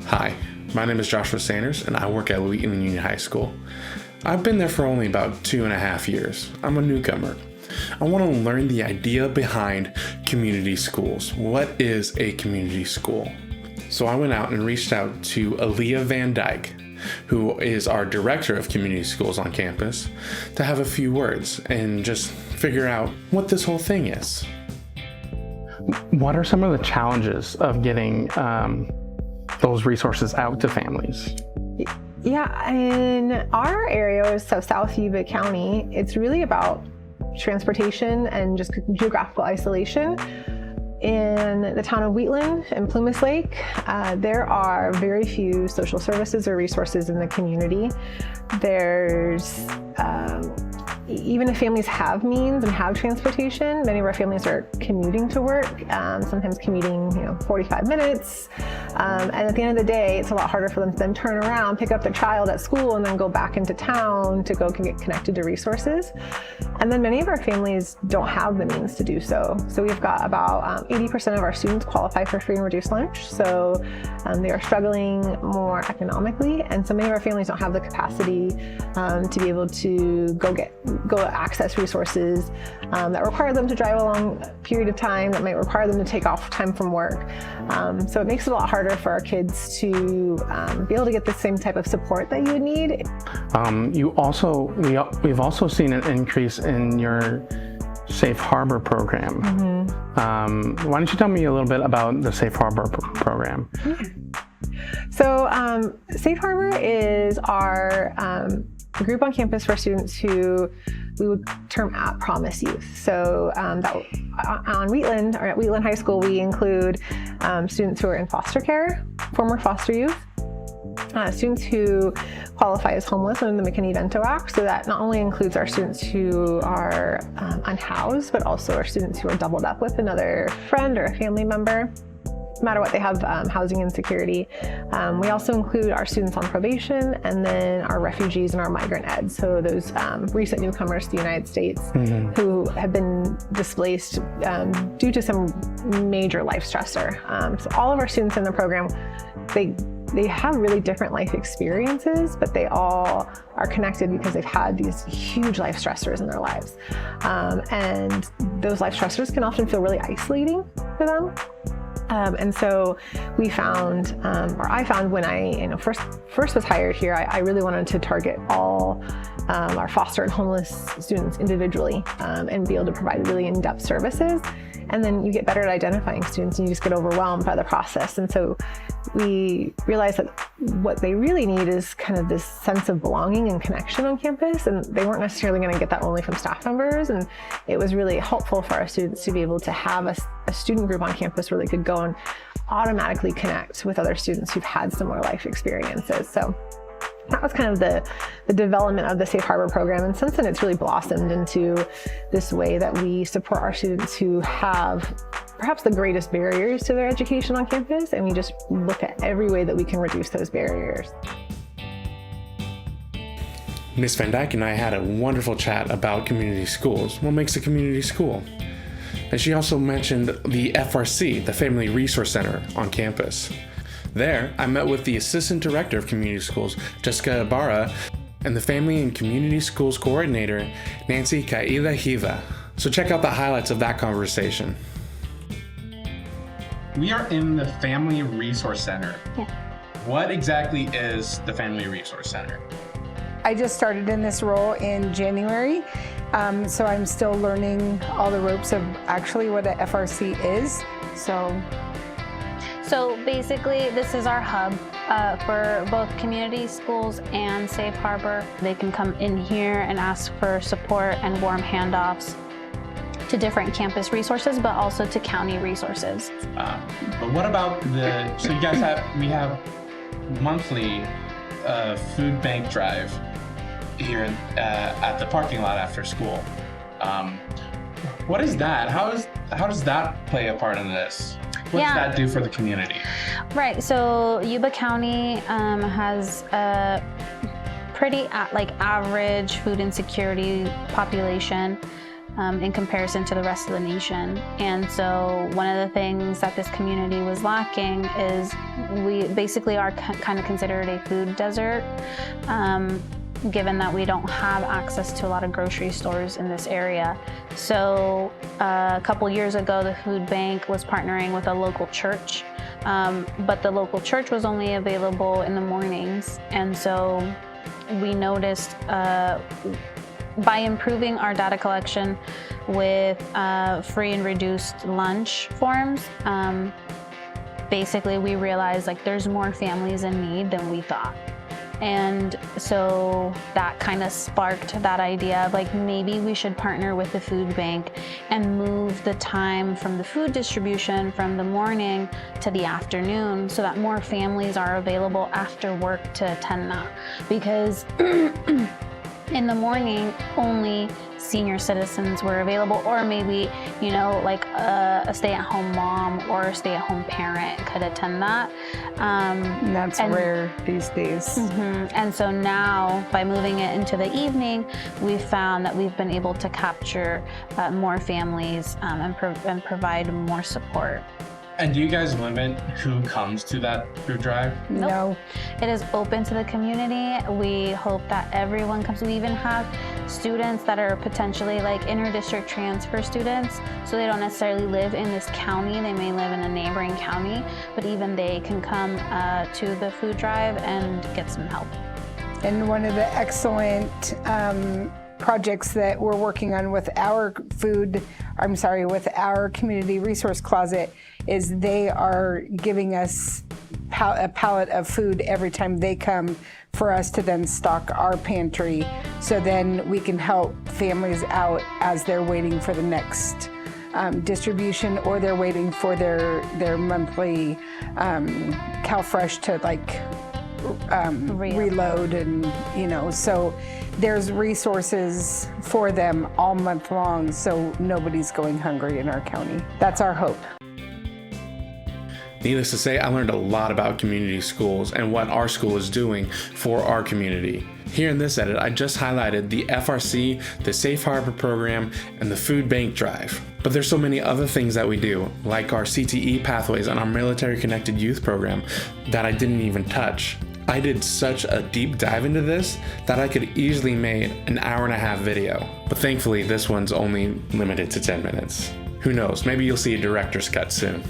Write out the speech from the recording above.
Hi, my name is Joshua Sanders, and I work at Wheatland High School. I've been there for only about 2.5 years. I'm a newcomer. I want to learn the idea behind community schools. What is a community school? So I went out and reached out to Aaliyah Van Dyke, who is our director of community schools on campus, to have a few words and just figure out what this whole thing is. What are some of the challenges of getting those resources out to families? Yeah, in our area, so South Yuba County, it's really about transportation and just geographical isolation. In the town of Wheatland and Plumas Lake, there are very few social services or resources in the community. There's, even if families have means and have transportation, many of our families are commuting to work, sometimes commuting 45 minutes. And at the end of the day, it's a lot harder for them to then turn around, pick up their child at school, and then go back into town to go get connected to resources. And then many of our families don't have the means to do so. So we've got about 80% of our students qualify for free and reduced lunch. So they are struggling more economically. And so many of our families don't have the capacity to be able to go access resources that require them to drive a long period of time, that might require them to take off time from work. So it makes it a lot harder for our kids to be able to get the same type of support that you would need. We've also seen an increase in your Safe Harbor program. Mm-hmm. Why don't you tell me a little bit about the Safe Harbor program? Yeah. So Safe Harbor is our group on campus for students who we would term at promise youth. So on Wheatland, or at Wheatland High School, we include students who are in foster care, former foster youth, students who qualify as homeless under the McKinney-Vento Act. So that not only includes our students who are unhoused, but also our students who are doubled up with another friend or a family member. No matter what, they have housing insecurity. We also include our students on probation, and then our refugees and our migrant eds. So those recent newcomers to the United States mm-hmm. who have been displaced due to some major life stressor. So all of our students in the program, they have really different life experiences, but they all are connected because they've had these huge life stressors in their lives. And those life stressors can often feel really isolating for them. And so we found, or I found when I first was hired here, I really wanted to target all our foster and homeless students individually and be able to provide really in-depth services. And then you get better at identifying students and you just get overwhelmed by the process. And so we realized that what they really need is kind of this sense of belonging and connection on campus. And they weren't necessarily going to get that only from staff members. And it was really helpful for our students to be able to have a student group on campus where they could go and automatically connect with other students who've had similar life experiences. So that was kind of the development of the Safe Harbor program. And since then, it's really blossomed into this way that we support our students who have perhaps the greatest barriers to their education on campus. And we just look at every way that we can reduce those barriers. Ms. Van Dyke and I had a wonderful chat about community schools. What makes a community school? And she also mentioned the FRC, the Family Resource Center on campus. There, I met with the Assistant Director of Community Schools, Jessica Ibarra, and the Family and Community Schools Coordinator, Nancy Kaida Hiva. So check out the highlights of that conversation. We are in the Family Resource Center. Yeah. What exactly is the Family Resource Center? I just started in this role in January, so I'm still learning all the ropes of actually what a FRC is. So basically, this is our hub for both community schools and Safe Harbor. They can come in here and ask for support and warm handoffs to different campus resources, but also to county resources. But what about so you guys we have monthly food bank drive here at the parking lot after school. What is that? How does that play a part in this? What does that do for the community? Right, so Yuba County has a pretty average food insecurity population. in comparison to the rest of the nation. And so one of the things that this community was lacking is we basically are kind of considered a food desert, given that we don't have access to a lot of grocery stores in this area. So a couple years ago, the food bank was partnering with a local church, but the local church was only available in the mornings. And so we noticed by improving our data collection with free and reduced lunch forms, basically we realized like there's more families in need than we thought. And so that kind of sparked that idea of like maybe we should partner with the food bank and move the time from the food distribution from the morning to the afternoon so that more families are available after work to attend that. Because in the morning, only senior citizens were available, or maybe, you know, like a stay-at-home mom or a stay-at-home parent could attend that. And that's rare these days. Mm-hmm. And so now, by moving it into the evening, we've found that we've been able to capture more families and provide more support. And do you guys limit who comes to that food drive? No. It is open to the community. We hope that everyone comes. We even have students that are potentially like inter-district transfer students, so they don't necessarily live in this county. They may live in a neighboring county, but even they can come to the food drive and get some help. And one of the excellent projects that we're working on with our with our community resource closet is they are giving us a pallet of food every time they come for us to then stock our pantry, so then we can help families out as they're waiting for the next distribution, or they're waiting for their monthly CalFresh to like reload, and you know, so there's resources for them all month long, so nobody's going hungry in our county. That's our hope. Needless to say, I learned a lot about community schools and what our school is doing for our community. Here in this edit, I just highlighted the FRC, the Safe Harbor program, and the Food Bank Drive. But there's so many other things that we do, like our CTE pathways and our Military Connected Youth program, that I didn't even touch. I did such a deep dive into this that I could easily make an 1.5-hour video. But thankfully, this one's only limited to 10 minutes. Who knows, maybe you'll see a director's cut soon.